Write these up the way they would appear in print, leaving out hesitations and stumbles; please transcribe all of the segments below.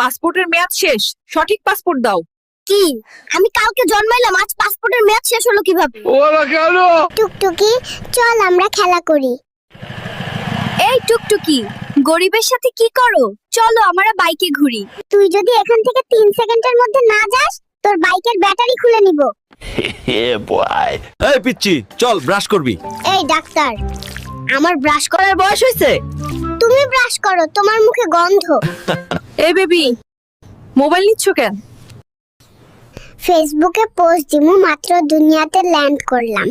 পাসপোর্টের মেয়াদ শেষ, সঠিক পাসপোর্ট দাও। কি? আমি কালকে জন্মাইলাম, আজ পাসপোর্টের মেয়াদ শেষ হলো কিভাবে? ওরা কেন? টুকটুকি, চল আমরা খেলা করি। এই টুকটুকি, গরিবের সাথে কি করো? চলো আমরা বাইকে ঘুরি। তুই যদি এখান থেকে 3 সেকেন্ডের মধ্যে না যাস, তোর বাইকের ব্যাটারি খুলে নিব। এই পিচ্চি, চল ব্রাশ করবি। এই ডাক্তার, আমার ব্রাশ করার বয়স হয়েছে? তুমি ব্রাশ করো, তোমার মুখে গন্ধ। এই বেবি, মোবাইল নিচ্ছ কেন? ফেসবুকে পোস্ট দিমু, মাত্র দুনিয়াতে ল্যান্ড করলাম।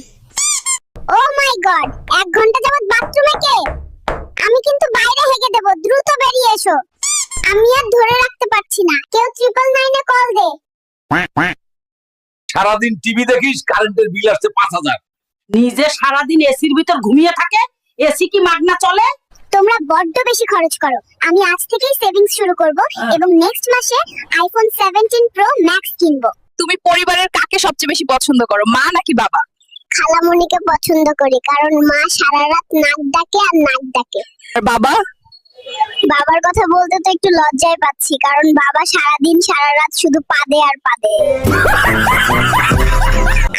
ও মাই গড, 1 ঘন্টা যাবত বাথরুমে কে? আমি কিন্তু বাইরে হেগে দেব, দ্রুত বেরিয়ে এসো। আমি আর ধরে রাখতে পারছি না, কেউ 999 এ কল দে। সারাদিন টিভি দেখিস, কারেন্টের বিল আসছে 5000। নিজে সারাদিন এসির ভিতর ঘুমিয়ে থাকে, এসি কি মাগনা চলে? তোমরা বড্ড বেশি খরচ করো। আমি আজ থেকেই সেভিংস শুরু করব এবং নেক্সট মাসে আইফোন 17 প্রো ম্যাক্স কিনবো। তুমি পরিবারের কাকে সবচেয়ে বেশি পছন্দ করো, মা নাকি বাবা? খালামণিকে পছন্দ করি, কারণ মা সারা রাত নাক ডাকে আর নাক ডাকে। আর বাবা? বাবার কথা বলতে তো একটু লজ্জায় পাচ্ছি, কারণ বাবা সারাদিন সারা রাত শুধু পাদে আর পাদে।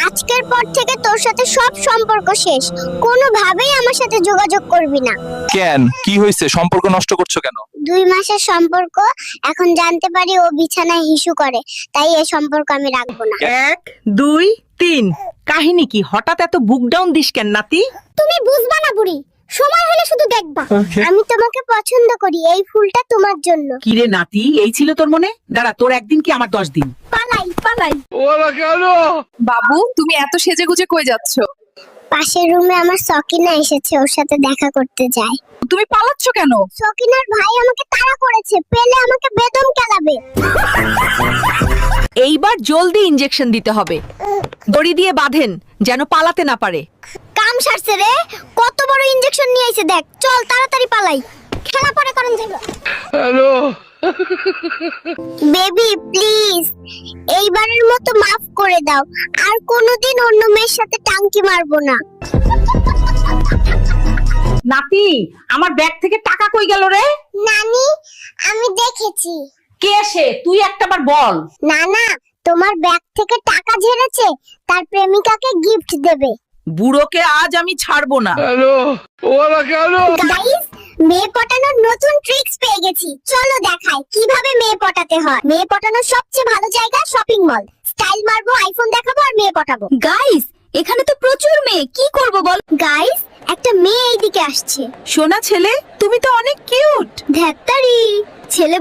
আজকের পর থেকে তোর সাথে সব সম্পর্ক শেষ, কোনোভাবেই আমার সাথে যোগাযোগ করবি না। কেন, কি হয়েছে? সম্পর্ক নষ্ট করছো কেন? 2 মাসের সম্পর্ক, এখন জানতে পারি ও বিছানায় হিসু করে, তাই এই সম্পর্ক আমি রাখবো না। 1 2 3 কাহিনী কি? হঠাৎ এত বুক ডাউন দিস কেন নাতি? তুমি বুঝবা না বুড়ি, সময় হলে শুধু দেখবা। আমি তোমাকে পছন্দ করি, এই ফুলটা তোমার জন্য। কি রে নাতি, এই ছিল তোর মনে? দাঁড়া, তোর একদিন কি আমার 10 দিন? পালাই পালাই। ওরা কেন? বাবু, তুমি এত সেজেগুজে কই যাচ্ছ? পাশের রুমে আমার সকিনা এসেছে, ওর সাথে দেখা করতে যাই। তুমি পালাচ্ছ কেন? সকিনার ভাই আমাকে তাড়া করেছে, পেলে আমাকে বেদম কেলাবে। এইবার জলদি ইনজেকশন দিতে হবে, দড়ি দিয়ে বাঁধেন যেন পালাতে না পারে। কাম সারছে রে, কত বড় ইনজেকশন নিয়ে এসে দেখ। চল তাড়াতাড়ি পালাই, খেলা পরে কারণ যাইব। হ্যালো। বেবি প্লিজ, এইবারের মতো মাফ করে দাও, আর কোনোদিন অন্য মেয়ের সাথে টাঙ্কি মারবো না। নাতি, আমার ব্যাগ থেকে টাকা কই গেল রে? নানি, আমি দেখেছি। কে সে? তুই একটাবার বল। না না, তোমার ব্যাগ থেকে টাকা ঝেড়েছে, তার প্রেমিকাকে গিফট দেবে। বুড়োকে আজ আমি ছাড়বো না। হ্যালো, ওরা কেন? গাইস, মেয়ে পটানোর নতুন ট্রিক্স পেয়ে গেছি, চলো দেখাই কিভাবে মেয়ে পটাতে হয়। মেয়ে পটানোর সবচেয়ে ভালো জায়গা শপিং মল। স্টাইল মারবো, আইফোন দেখাবো আর মেয়ে পটাবো। গাইস, এখানে তো প্রচুর মেয়ে, কি করব বল? গাইস, একটা মেয়ে এইদিকে আসছে। সোনা ছেলে, তুমি তো অনেক কিউট। ধ্যাত্তারি, ছেলে